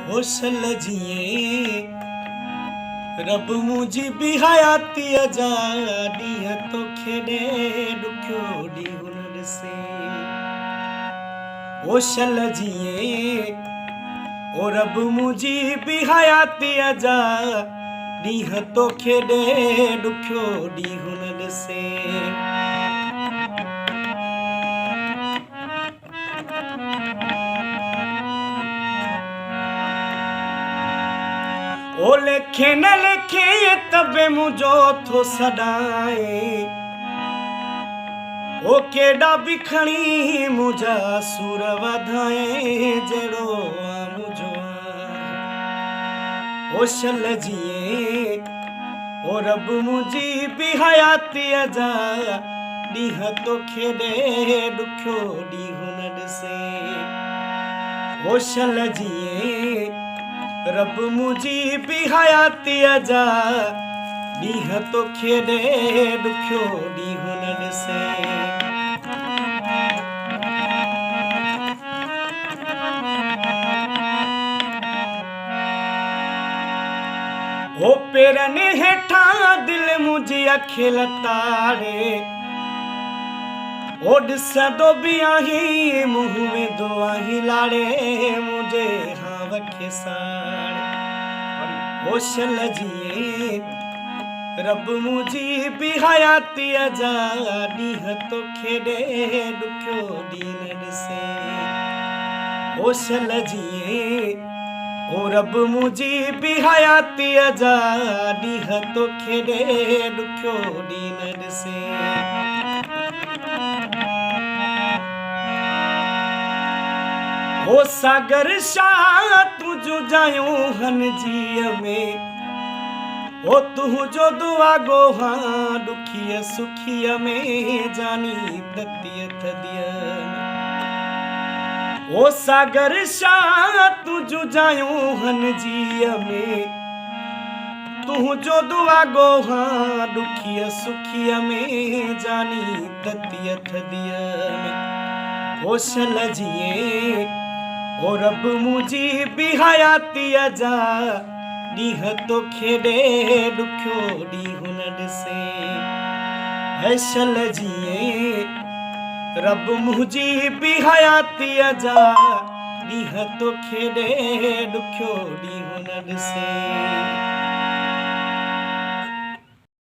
होशल जिए रब मुझी भी हयाती आजादी है तो खेड़े दुखोड़ी हुनर से होशल जिए ओ रब मुझी भी हयाती आजादी है तो खेड़े दुखोड़ी हुनर से ओ लेखे न लेखे तबे मुझो थो सदाए ओ केड़ा बिखणी मुझा सुर वधाए जड़ो आ मुझो ओ शल जिए ओ रब मुझी भी हयाती अजा डीह तो खेड़े दुखो डी हुनर से ओ शल जिए रब मुझी भी हयाती अजा डीह तो खेड़े दुखो डी हुनर से ओ पेरने हेठा दिल मुझी अखिल तारे ओ दिसदो भी आही मुँह में दो आही लाड़े मुझे हाँ वखे साड़े ओ शल जिए रब मुझी भी हयाती अजा डीह तो खेड़े दुखो दीनर से ओ शल जिए ओ रब मुझी भी हयाती अजा डीह तो खेड़े दुखो दीनर से ओ सागर शाह तुझो जायो हन जीअ में ओ तुझो दुआ गोहा दुखिय सुखिय में जानी दतिय थदिय ओ सागर शाह तुझो जायो हन जीअ में तुझो दुआ गोहा दुखिय सुखिय में जानी दतिय थदिय में ओ शल जिए ओ रब मुझी भी हयाती अजा डीह तो खेड़े दुखो डी हुनर से है शल जिए रब मुझी भी हयाती अजा डीह तो खेड़े दुखो डी हुनर से।